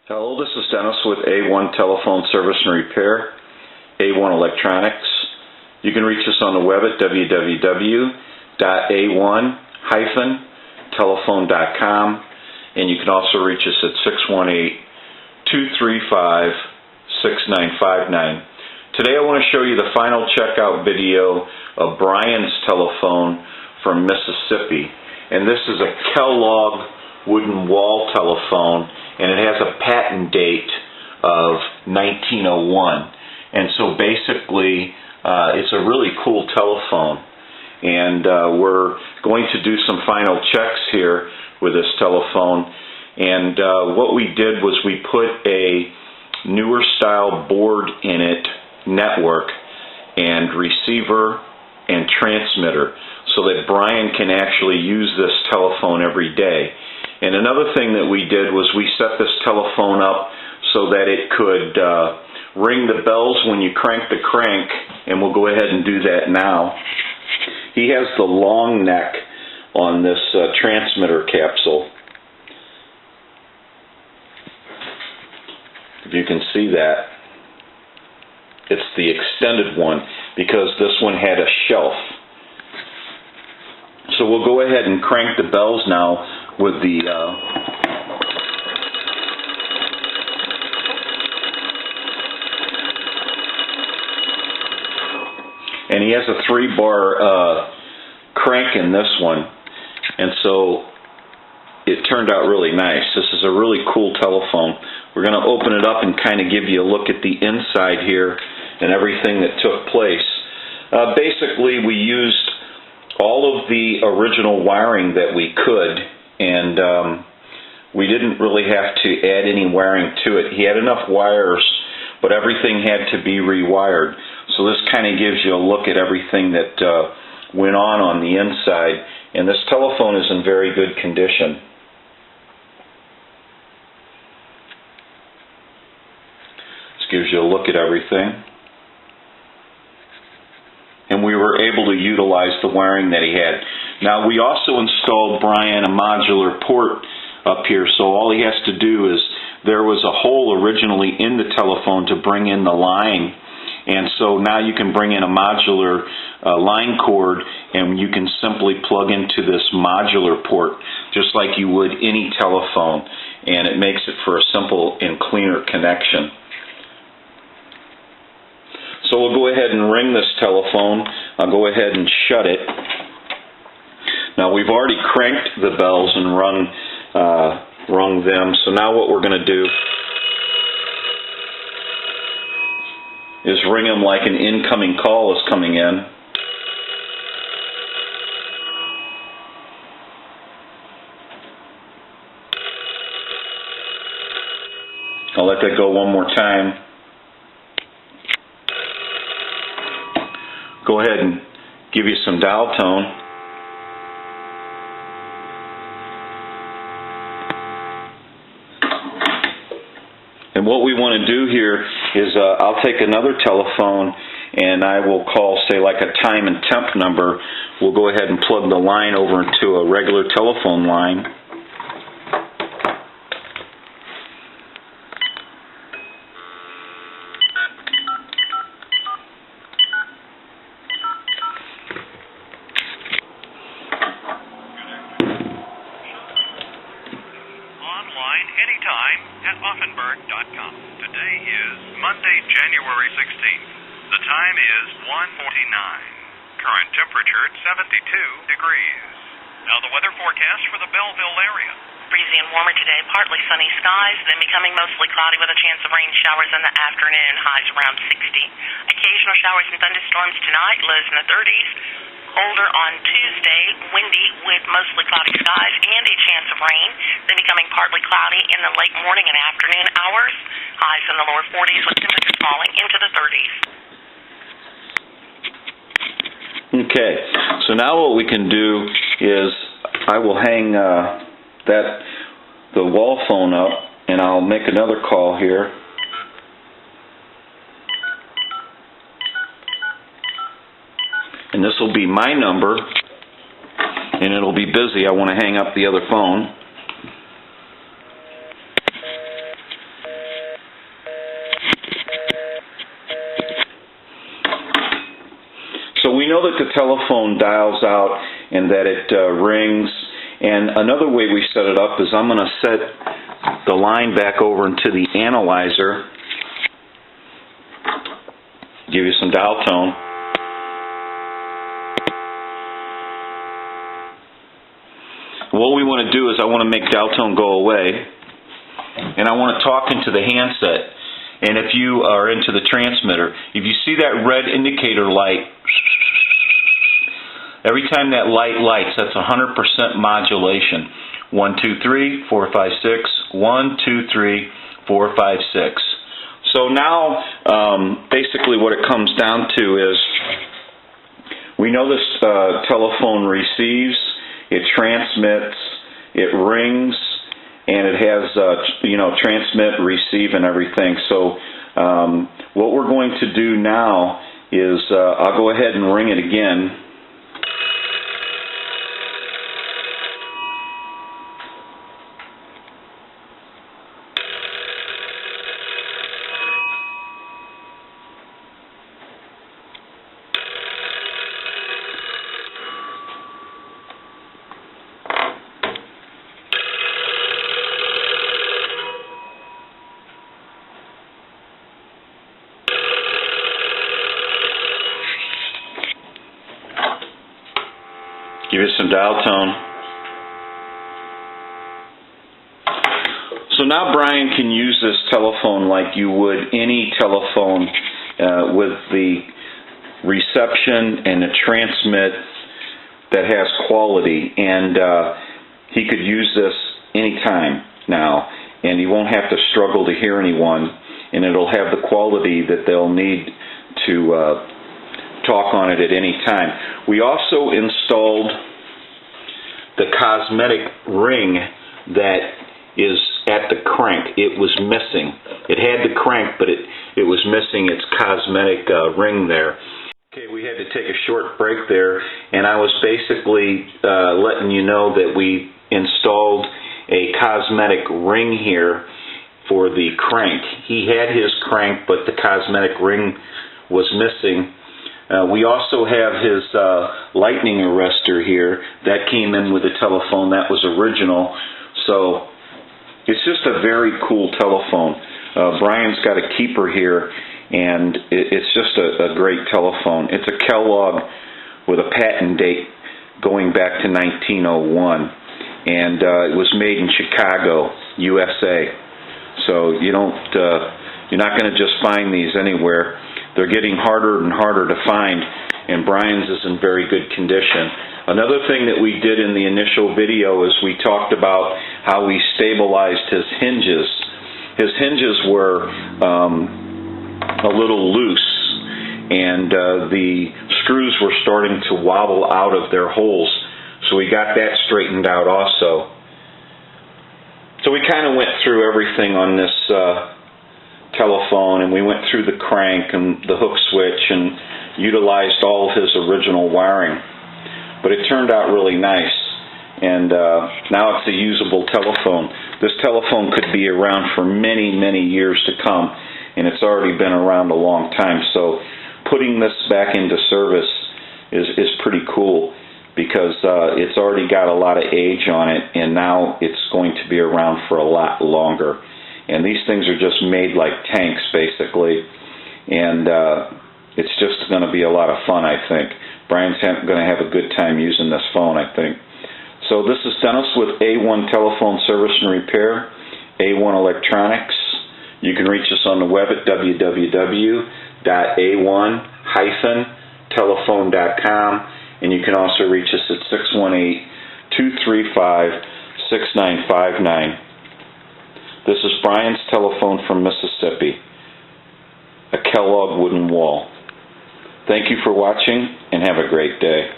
Hello, this is Dennis with A1 Telephone Service and Repair, A1 Electronics. You can reach us on the web at www.a1-telephone.com, and you can also reach us at 618-235-6959. Today I want to show you the final checkout video of Brian's telephone from Mississippi. And this is a Kellogg wooden wall telephone, and it has a patent date of 1901. And so basically it's a really cool telephone, and we're going to do some final checks here with this telephone. And what we did was we put a newer style board in it, network and receiver and transmitter, so that Brian can actually use this telephone every day. And another thing that we did was we set this telephone up so that it could ring the bells when you crank the crank, and we'll go ahead and do that now. He has the long neck on this transmitter capsule. If you can see that, it's the extended one because this one had a shelf. So we'll go ahead and crank the bells now with the and he has a 3-bar crank in this one, and so it turned out really nice. This is a really cool telephone. We're going to open it up and kind of give you a look at the inside here and everything that took place. Basically, we used all of the original wiring that we could, and we didn't really have to add any wiring to it. He had enough wires, but everything had to be rewired. So this kind of gives you a look at everything that went on the inside, and this telephone is in very good condition. This gives you a look at everything. And we were able to utilize the wiring that he had. Now, we also installed Brian a modular port up here, so all he has to do is, there was a hole originally in the telephone to bring in the line, and so now you can bring in a modular line cord, and you can simply plug into this modular port just like you would any telephone, and it makes it for a simple and cleaner connection. So we'll go ahead and ring this telephone. I'll go ahead and shut it. Now, we've already cranked the bells and rung them, so now what we're going to do is ring them like an incoming call is coming in. I'll let that go one more time. Go ahead and give you some dial tone. And what we want to do here is I'll take another telephone and I will call, say, like a time and temp number. We'll go ahead and plug the line over into a regular telephone line. Anytime at Offenburg.com. Today is Monday, January 16th. The time is 1:49. Current temperature at 72 degrees. Now the weather forecast for the Belleville area. Breezy and warmer today, partly sunny skies, then becoming mostly cloudy with a chance of rain showers in the afternoon, highs around 60. Occasional showers and thunderstorms tonight, lows in the 30s. Colder on Tuesday, windy with mostly cloudy skies and a chance of rain, then becoming partly cloudy in the late morning and afternoon hours, highs in the lower 40s with temperatures falling into the 30s. Okay, so now what we can do is I will hang the wall phone up, and I'll make another call here. And this will be my number, and it'll be busy. I want to hang up the other phone. we know that the telephone dials out and that it rings. And another way we set it up is I'm going to set the line back over into the analyzer, give you some dial tone. What we want to do is I want to make dial tone go away, and I want to talk into the handset. And if you are into the transmitter, if you see that red indicator light, every time that light lights, that's 100% modulation. 1, 2, 3, 4, 5, 6. 1, 2, 3, 4, 5, 6. So now, basically what it comes down to is, we know this telephone receives, it transmits, it rings, and it has, transmit, receive, and everything. So what we're going to do now is I'll go ahead and ring it again. Give it some dial tone. So now Brian can use this telephone like you would any telephone with the reception and the transmit that has quality, and he could use this anytime now, and he won't have to struggle to hear anyone, and it'll have the quality that they'll need to talk on it at any time. We also installed the cosmetic ring that is at the crank. It was missing. It had the crank, but it was missing its cosmetic ring there. Okay, we had to take a short break there, and I was basically letting you know that we installed a cosmetic ring here for the crank. He had his crank, but the cosmetic ring was missing. We also have his lightning arrestor here. That came in with the telephone. That was original. So it's just a very cool telephone. Brian's got a keeper here, and it's just a great telephone. It's a Kellogg with a patent date going back to 1901. And it was made in Chicago, USA. So you're not going to just find these anywhere. They're getting harder and harder to find, and Brian's is in very good condition. Another thing that we did in the initial video is we talked about how we stabilized his hinges. His hinges were a little loose, and the screws were starting to wobble out of their holes, so we got that straightened out also. So we kind of went through everything on this telephone, and we went through the crank and the hook switch and utilized all of his original wiring. But it turned out really nice, and now it's a usable telephone. This telephone could be around for many, many years to come, and it's already been around a long time. So putting this back into service is pretty cool, because it's already got a lot of age on it, and now it's going to be around for a lot longer. And these things are just made like tanks, basically. And it's just going to be a lot of fun, I think. Brian's going to have a good time using this phone, I think. So this is Dennis with A1 Telephone Service and Repair, A1 Electronics. You can reach us on the web at www.a1-telephone.com. And you can also reach us at 618-235-6959. This is Brian's telephone from Mississippi, a Kellogg wooden wall. Thank you for watching, and have a great day.